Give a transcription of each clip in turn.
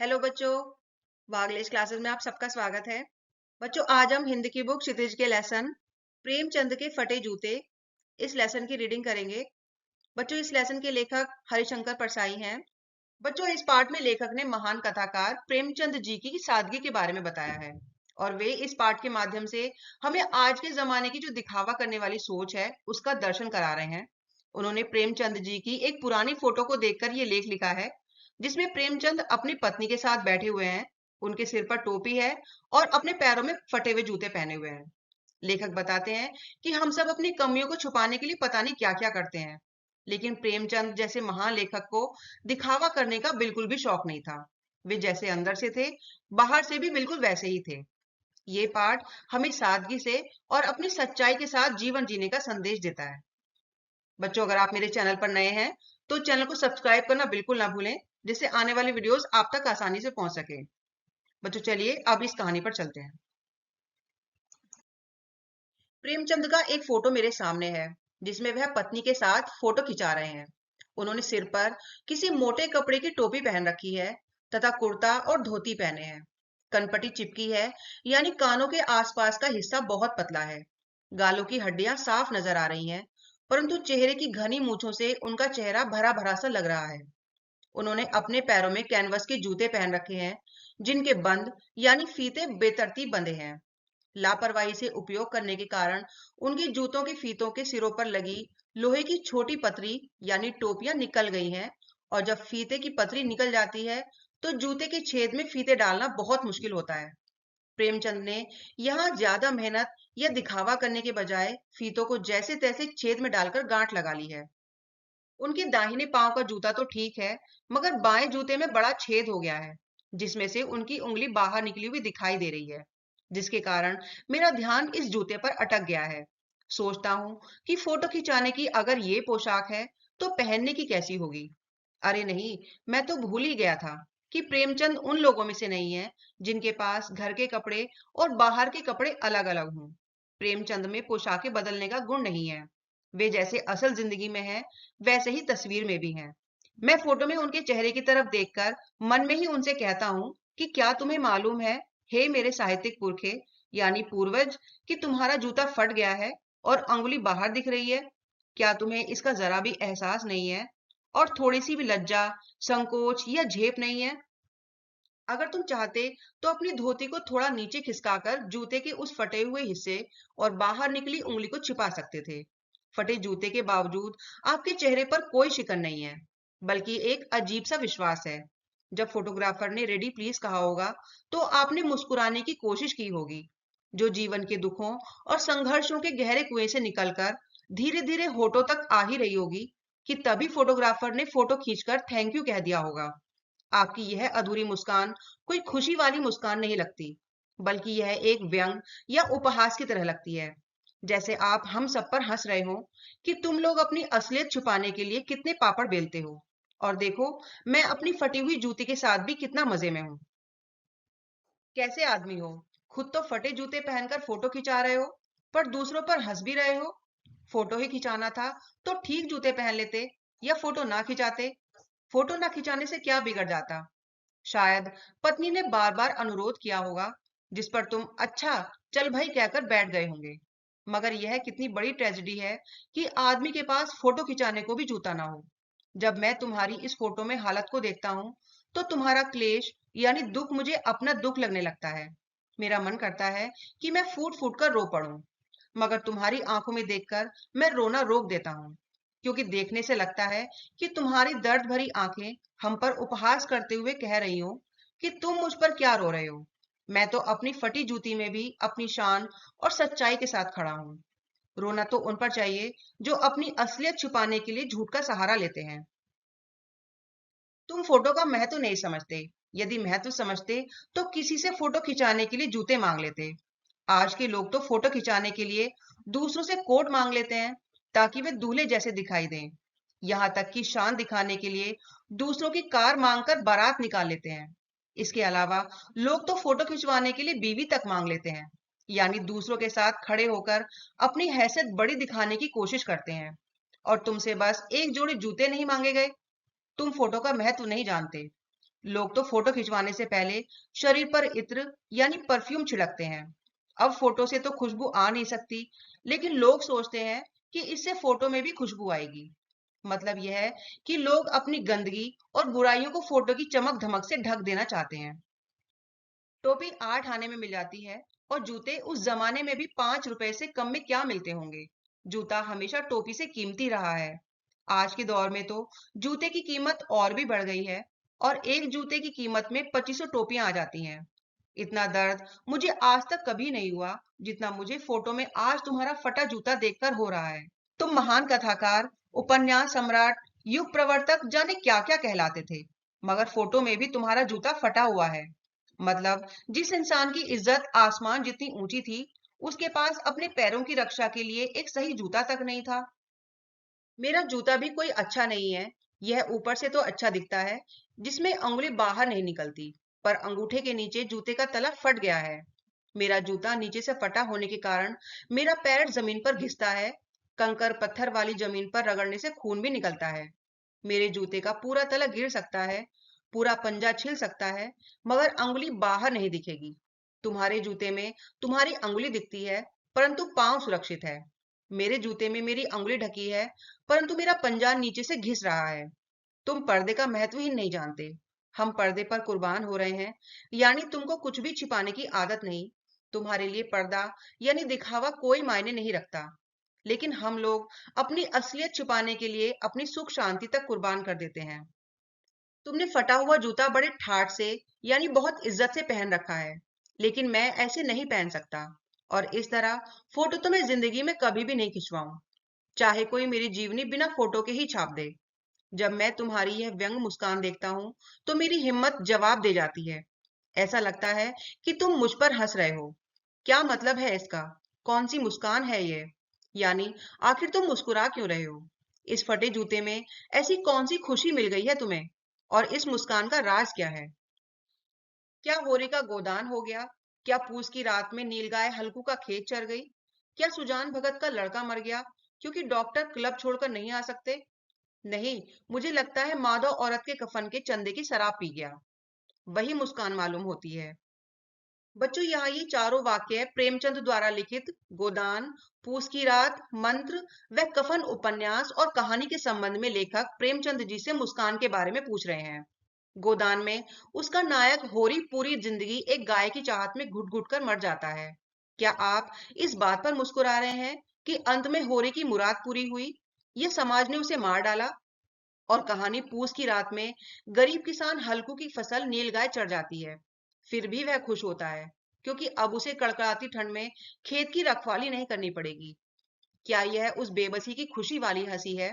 Hello बच्चों, वागलेस classes में आप सबका स्वागत है। बच्चों, आज हम हिंदी की बुक क्षितिज के लेसन प्रेमचंद के फटे जूते इस लेसन की रीडिंग करेंगे। बच्चों, इस लेसन के लेखक हरिशंकर परसाई हैं। बच्चों, इस पाठ में लेखक ने महान कथाकार प्रेमचंद जी की सादगी के बारे में बताया है और वे इस पाठ के माध्यम से हमें आज के जमाने की जो दिखावा करने वाली सोच है उसका दर्शन करा रहे हैं। उन्होंने प्रेमचंद जी की एक पुरानी फोटो को देखकर ये लेख लिखा है, जिसमें प्रेमचंद अपनी पत्नी के साथ बैठे हुए हैं। उनके सिर पर टोपी है और अपने पैरों में फटे हुए जूते पहने हुए हैं। लेखक बताते हैं कि हम सब अपनी कमियों को छुपाने के लिए पता नहीं क्या क्या करते हैं, लेकिन प्रेमचंद जैसे महान लेखक को दिखावा करने का बिल्कुल भी शौक नहीं था। वे जैसे अंदर से थे, बाहर से भी बिल्कुल वैसे ही थे। ये पाठ हमें सादगी से और अपनी सच्चाई के साथ जीवन जीने का संदेश देता है। बच्चों, अगर आप मेरे चैनल पर नए हैं तो चैनल को सब्सक्राइब करना बिल्कुल ना भूलें, जिससे आने वाली वीडियोस आप तक आसानी से पहुंच सके। बच्चों, चलिए अब इस कहानी पर चलते हैं। प्रेमचंद का एक फोटो मेरे सामने है, जिसमें वह पत्नी के साथ फोटो खिंचा रहे हैं। उन्होंने सिर पर किसी मोटे कपड़े की टोपी पहन रखी है तथा कुर्ता और धोती पहने हैं। कनपटी चिपकी है, यानी कानों के आसपास का हिस्सा बहुत पतला है। गालों की हड्डियां साफ नजर आ रही हैं, परंतु चेहरे की घनी मूछों से उनका चेहरा भरा भरा सा लग रहा है। उन्होंने अपने पैरों में कैनवस के जूते पहन रखे हैं, जिनके बंद यानी फीते बेतरतीब बंधे हैं। लापरवाही से उपयोग करने के कारण उनके जूतों के फीतों के सिरों पर लगी लोहे की छोटी पतरी यानी टोपियां निकल गई हैं, और जब फीते की पतरी निकल जाती है तो जूते के छेद में फीते डालना बहुत मुश्किल होता है। प्रेमचंद ने यहाँ ज्यादा मेहनत या दिखावा करने के बजाय फीतों को जैसे तैसे छेद में डालकर गांठ लगा ली है। उनके दाहिने पांव का जूता तो ठीक है, मगर बाएं जूते में बड़ा छेद हो गया है, जिसमें से उनकी उंगली बाहर निकली हुई दिखाई दे रही है, जिसके कारण मेरा ध्यान इस जूते पर अटक गया है। सोचता हूँ कि फोटो खिंचाने की अगर ये पोशाक है तो पहनने की कैसी होगी। अरे नहीं, मैं तो भूल ही गया था कि प्रेमचंद उन लोगों में से नहीं है जिनके पास घर के कपड़े और बाहर के कपड़े अलग अलग हों। प्रेमचंद में पोशाकें बदलने का गुण नहीं है। वे जैसे असल जिंदगी में हैं, वैसे ही तस्वीर में भी हैं। मैं फोटो में उनके चेहरे की तरफ देखकर मन में ही उनसे कहता हूँ कि क्या तुम्हें मालूम है, हे मेरे साहित्यिक पुरखे यानी पूर्वज, कि तुम्हारा जूता फट गया है और अंगुली बाहर दिख रही है। क्या तुम्हें इसका जरा भी एहसास नहीं है और थोड़ी सी भी लज्जा, संकोच या झेप नहीं है? अगर तुम चाहते तो अपनी धोती को थोड़ा नीचे खिसकाकर जूते के उस फटे हुए हिस्से और बाहर निकली उंगली को छिपा सकते थे। फटे जूते के बावजूद आपके चेहरे पर कोई शिकन नहीं है, बल्कि एक अजीब सा विश्वास है। जब फोटोग्राफर ने रेडी प्लीज कहा होगा तो आपने मुस्कुराने की कोशिश की होगी, जो जीवन के दुखों और संघर्षों के गहरे कुएं से निकलकर धीरे धीरे होठों तक आ ही रही होगी, कि तभी फोटोग्राफर ने फोटो खींचकर थैंक यू कह दिया होगा। आपकी यह अधूरी मुस्कान कोई खुशी वाली मुस्कान नहीं लगती, बल्कि यह एक व्यंग या उपहास की तरह लगती है, जैसे आप हम सब पर हंस रहे हो कि तुम लोग अपनी असलियत छुपाने के लिए कितने पापड़ बेलते हो, और देखो, मैं अपनी फटी हुई जूती के साथ भी कितना मजे में हूँ। कैसे आदमी हो, खुद तो फटे जूते पहनकर फोटो खिंचा रहे हो, पर दूसरों पर हंस भी रहे हो। फोटो ही खिंचाना था तो ठीक जूते पहन लेते या फोटो ना खिंचाते। फोटो ना खिंचाने से क्या बिगड़ जाता? शायद पत्नी ने बार बार अनुरोध किया होगा, जिस पर तुम अच्छा चल भाई कहकर बैठ गए होंगे। मगर यह कितनी बड़ी ट्रेजेडी है कि आदमी के पास फोटो खिंचाने को भी जूता ना हो। जब मैं तुम्हारी इस फोटो में हालत को देखता हूँ तो तुम्हारा क्लेश यानी दुख मुझे अपना दुख लगने लगता है। मेरा मन करता है कि मैं फूट फूट कर रो पड़ूं, मगर तुम्हारी आंखों में देखकर मैं रोना रोक देता हूँ, क्योंकि देखने से लगता है कि तुम्हारी दर्द भरी आंखें हम पर उपहास करते हुए कह रही हो कि तुम मुझ पर क्या रो रहे हो। मैं तो अपनी फटी जूती में भी अपनी शान और सच्चाई के साथ खड़ा हूँ। रोना तो उन पर चाहिए जो अपनी असलियत छुपाने के लिए झूठ का सहारा लेते हैं। तुम फोटो का महत्व नहीं समझते। यदि महत्व समझते तो किसी से फोटो खिंचाने के लिए जूते मांग लेते। आज के लोग तो फोटो खिंचाने के लिए दूसरों से कोट मांग लेते हैं, ताकि वे दूल्हे जैसे दिखाई दें। यहाँ तक कि शान दिखाने के लिए दूसरों की कार मांगकर बारात निकाल लेते हैं। इसके अलावा लोग तो फोटो खिंचवाने के लिए बीवी तक मांग लेते हैं, यानी दूसरों के साथ खड़े होकर अपनी हैसियत बड़ी दिखाने की कोशिश करते हैं। और तुमसे बस एक जोड़ी जूते नहीं मांगे गए। तुम फोटो का महत्व नहीं जानते। लोग तो फोटो खिंचवाने से पहले शरीर पर इत्र यानी परफ्यूम छिड़कते हैं। अब फोटो से तो खुशबू आ नहीं सकती, लेकिन लोग सोचते हैं कि इससे फोटो में भी खुशबू आएगी। मतलब यह है कि लोग अपनी गंदगी और बुराइयों को फोटो की चमक धमक से ढक देना चाहते हैं। टोपी 8 आने में मिल जाती है, और जूते उस जमाने में भी 5 रुपए से कम में क्या मिलते होंगे। जूता हमेशा टोपी से कीमती रहा है। आज के दौर में तो जूते की कीमत और भी बढ़ गई है, और एक जूते की कीमत में 2500 टोपियां आ जाती हैं। इतना दर्द मुझे आज तक कभी नहीं हुआ जितना मुझे फोटो में आज तुम्हारा फटा जूता देखकर हो रहा है। तुम महान कथाकार, उपन्यास सम्राट, युग प्रवर्तक, जाने क्या क्या कहलाते थे, मगर फोटो में भी तुम्हारा जूता फटा हुआ है। मतलब जिस इंसान की इज्जत आसमान जितनी ऊंची थी, उसके पास अपने पैरों की रक्षा के लिए एक सही जूता तक नहीं था। मेरा जूता भी कोई अच्छा नहीं है। यह ऊपर से तो अच्छा दिखता है, जिसमें अंगुली बाहर नहीं निकलती, पर अंगूठे के नीचे जूते का तला फट गया है। मेरा जूता नीचे से फटा होने के कारण मेरा पैर जमीन पर घिसता है। कंकर पत्थर वाली जमीन पर रगड़ने से खून भी निकलता है। मेरे जूते का पूरा तला गिर सकता है, पूरा पंजा छिल सकता है, मगर अंगुली बाहर नहीं दिखेगी। तुम्हारे जूते में तुम्हारी अंगुली दिखती है, परंतु पांव सुरक्षित है। मेरे जूते में मेरी अंगुली ढकी है, परंतु मेरा पंजा नीचे से घिस रहा है। तुम पर्दे का महत्व ही नहीं जानते। हम पर्दे पर कुर्बान हो रहे हैं, यानी तुमको कुछ भी छिपाने की आदत नहीं। तुम्हारे लिए पर्दा यानी दिखावा कोई मायने नहीं रखता, लेकिन हम लोग अपनी असलियत छुपाने के लिए अपनी सुख शांति तक कुर्बान कर देते हैं। तुमने फटा हुआ जूता बड़े ठाट से यानी बहुत इज्जत से पहन रखा है, लेकिन मैं ऐसे नहीं पहन सकता। और इस तरह फोटो तो मैं जिंदगी में कभी भी नहीं खिंचवाऊं, चाहे कोई मेरी जीवनी बिना फोटो के ही छाप दे। जब मैं तुम्हारी यह व्यंग मुस्कान देखता हूँ, तो मेरी हिम्मत जवाब दे जाती है। ऐसा लगता है कि तुम मुझ पर हंस रहे हो। क्या मतलब है इसका? कौन सी मुस्कान है ये? यानी आखिर तुम मुस्कुरा क्यों रहे हो? इस फटे जूते में ऐसी कौन सी खुशी मिल गई है तुम्हें? और इस मुस्कान का राज क्या है? क्या होरी का गोदान हो गया? क्या पूस की रात में नीलगाय हल्कू का खेत चर गई? क्या सुजान भगत का लड़का मर गया क्योंकि डॉक्टर क्लब छोड़कर नहीं आ सकते? नहीं, मुझे लगता है माधव औरत के कफन के चंदे की शराब पी गया। वही मुस्कान मालूम होती है। बच्चों, यहाँ ये चारों वाक्य प्रेमचंद द्वारा लिखित गोदान, पूस की रात, मंत्र व कफन उपन्यास और कहानी के संबंध में लेखक प्रेमचंद जी से मुस्कान के बारे में पूछ रहे हैं। गोदान में उसका नायक होरी पूरी जिंदगी एक गाय की चाहत में घुट घुट कर मर जाता है। क्या आप इस बात पर मुस्कुरा रहे हैं कि अंत में होरी की मुराद पूरी हुई? ये समाज ने उसे मार डाला। और कहानी पूस की रात में गरीब किसान हल्कू की फसल नीलगाय चढ़ जाती है, फिर भी वह खुश होता है, क्योंकि अब उसे कड़कड़ाती ठंड में खेत की रखवाली नहीं करनी पड़ेगी। क्या यह उस बेबसी की खुशी वाली हंसी है?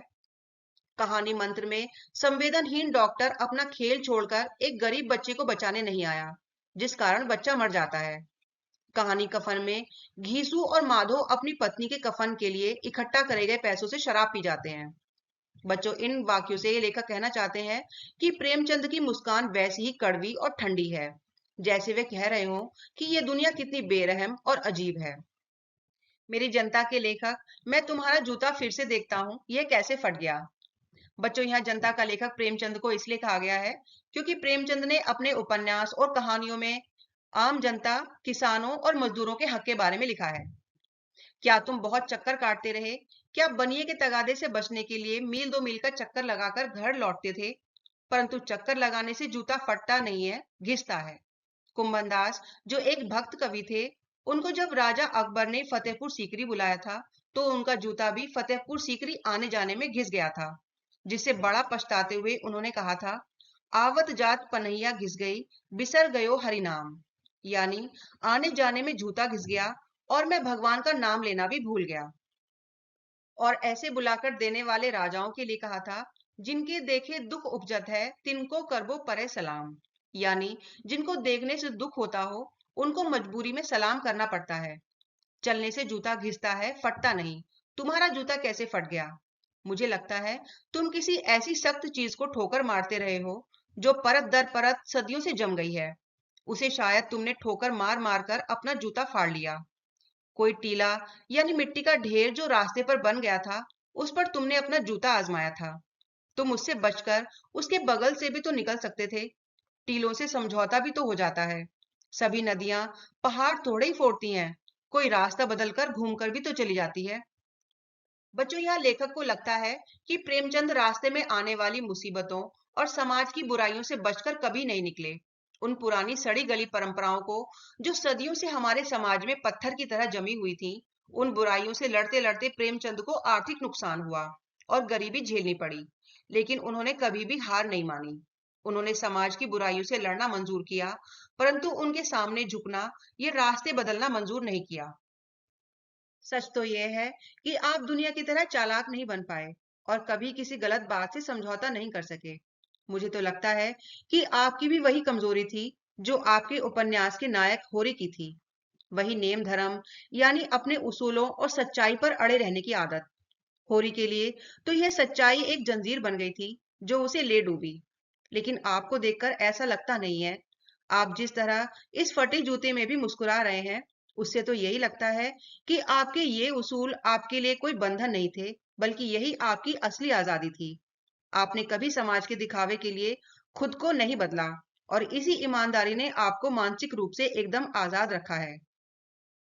कहानी मंत्र में संवेदनहीन डॉक्टर अपना खेल छोड़कर एक गरीब बच्चे को बचाने नहीं आया, जिस कारण बच्चा मर जाता है। कहानी कफन में घीसू और माधो अपनी पत्नी के कफन के लिए इकट्ठा करे गए पैसों से शराब पी जाते हैं। बच्चों, इन वाक्यों से ये लेखक कहना चाहते हैं कि प्रेमचंद की मुस्कान वैसी ही कड़वी और ठंडी है, जैसे वे कह रहे हो कि ये दुनिया कितनी बेरहम और अजीब है। मेरी जनता के लेखक, मैं तुम्हारा जूता फिर से देखता हूँ, यह कैसे फट गया। बच्चों, यहाँ जनता का लेखक प्रेमचंद को इसलिए कहा गया है क्योंकि प्रेमचंद ने अपने उपन्यास और कहानियों में आम जनता, किसानों और मजदूरों के हक के बारे में लिखा है। क्या तुम बहुत चक्कर काटते रहे? क्या बनिए के तगादे से बचने के लिए मील दो मील का चक्कर लगाकर घर लौटते थे? परंतु चक्कर लगाने से जूता फटता नहीं है, घिसता है। कुंभन दास, जो एक भक्त कवि थे, उनको जब राजा अकबर ने फतेहपुर सीकरी बुलाया था, तो उनका जूता भी फतेहपुर सीकरी आने जाने में घिस गया था, जिससे बड़ा पछताते हुए उन्होंने कहा था, आवत जात पनैया घिस गई, बिसर गयो हरि नाम। यानी आने जाने में जूता घिस गया और मैं भगवान का नाम लेना भी भूल गया। और ऐसे बुलाकर देने वाले राजाओं के लिए कहा था, जिनके देखे दुख उपजत है, तिनको करबो परे सलाम। यानी जिनको देखने से दुख होता हो, उनको मजबूरी में सलाम करना पड़ता है। चलने से जूता घिसता है, फटता नहीं। तुम्हारा जूता कैसे फट गया? मुझे लगता है तुम किसी ऐसी सख्त चीज को ठोकर मारते रहे हो, जो परत दर परत सदियों से जम गई है। उसे शायद तुमने ठोकर मार मार कर अपना जूता फाड़ लिया। कोई टीला यानी मिट्टी का ढेर जो रास्ते पर बन गया था, उस पर तुमने अपना जूता आजमाया था। तुम उससे बचकर उसके बगल से भी तो निकल सकते थे। टीलों से समझौता भी तो हो जाता है। सभी नदियां पहाड़ थोड़े ही फोड़ती हैं, कोई रास्ता बदलकर घूमकर भी तो चली जाती है। बच्चों, यहाँ लेखक को लगता है कि प्रेमचंद रास्ते में आने वाली मुसीबतों और समाज की बुराइयों से बचकर कभी नहीं निकले। उन पुरानी सड़ी गली परंपराओं को, जो सदियों से हमारे समाज में पत्थर की तरह जमी हुई थी, उन बुराइयों से लड़ते लड़ते प्रेमचंद को आर्थिक नुकसान हुआ और गरीबी झेलनी पड़ी। लेकिन उन्होंने कभी भी हार नहीं मानी। उन्होंने समाज की बुराइयों से लड़ना मंजूर किया, परंतु उनके सामने झुकना, ये रास्ते बदलना मंजूर नहीं किया। सच तो यह है कि आप दुनिया की तरह चालाक नहीं बन पाए और कभी किसी गलत बात से समझौता नहीं कर सके। मुझे तो लगता है कि आपकी भी वही कमजोरी थी जो आपके उपन्यास के नायक होरी की थी। वही नेम धर्म, यानी अपने उसूलों और सच्चाई पर अड़े रहने की आदत। होरी के लिए तो यह सच्चाई एक जंजीर बन गई थी जो उसे ले डूबी। लेकिन आपको देखकर ऐसा लगता नहीं है। आप जिस तरह इस फटे जूते में भी मुस्कुरा रहे हैं, उससे तो यही लगता है कि आपके ये उसूल आपके लिए कोई बंधन नहीं थे, बल्कि यही आपकी असली आजादी थी। आपने कभी समाज के दिखावे के लिए खुद को नहीं बदला और इसी ईमानदारी ने आपको मानसिक रूप से एकदम आजाद रखा है।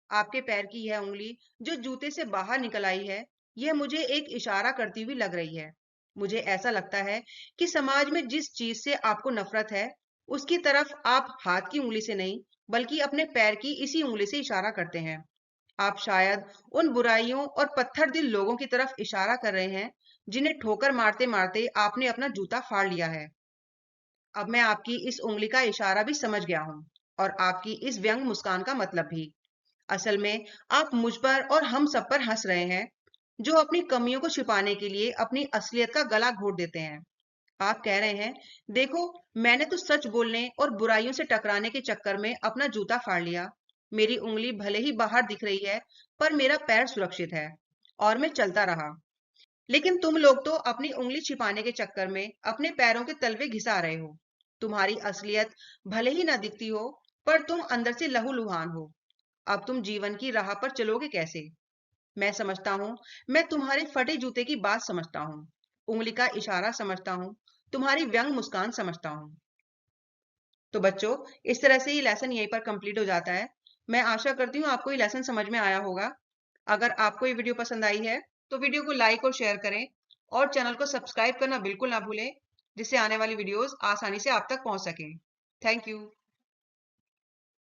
आपके पैर की यह उंगली जो जूते से बाहर निकल आई है, यह मुझे एक इशारा करती हुई लग रही है। मुझे ऐसा लगता है कि समाज में जिस चीज से आपको नफरत है, उसकी तरफ आप हाथ की उंगली से नहीं, बल्कि अपने पैर की इसी उंगली से इशारा करते हैं। आप शायद उन बुराइयों और पत्थर दिल लोगों की तरफ इशारा कर रहे हैं, जिन्हें ठोकर मारते मारते आपने अपना जूता फाड़ लिया है। अब मैं आपकी इस उंगली का इशारा भी समझ गया हूँ, और आपकी इस व्यंग मुस्कान का मतलब भी। असल में आप मुझ पर और हम सब पर हंस रहे हैं, जो अपनी कमियों को छिपाने के लिए अपनी असलियत का गला घोट देते हैं। आप कह रहे हैं, देखो, मैंने तो सच बोलने और बुराइयों से टकराने के चक्कर में अपना जूता फाड़ लिया। मेरी उंगली भले ही बाहर दिख रही है, पर मेरा पैर सुरक्षित है और मैं चलता रहा। लेकिन तुम लोग तो अपनी उंगली छिपाने के चक्कर में अपने पैरों के तलवे घिसा रहे हो। तुम्हारी असलियत भले ही ना दिखती हो, पर तुम अंदर से लहूलुहान हो। अब तुम जीवन की राह पर चलोगे कैसे? मैं समझता हूँ। मैं तुम्हारे फटे जूते की बात समझता हूँ, उंगली का इशारा समझता हूँ, तुम्हारी व्यंग मुस्कान समझता हूँ। तो बच्चों, इस तरह से ये लेसन यहीं पर कंप्लीट हो जाता है। मैं आशा करती हूँ आपको ये लेसन समझ में आया होगा। अगर आपको ये वीडियो पसंद आई है, तो वीडियो को लाइक और शेयर करें और चैनल को सब्सक्राइब करना बिल्कुल ना भूलें, जिससे आने वाली वीडियोस आसानी से आप तक पहुंच सकें। Thank you.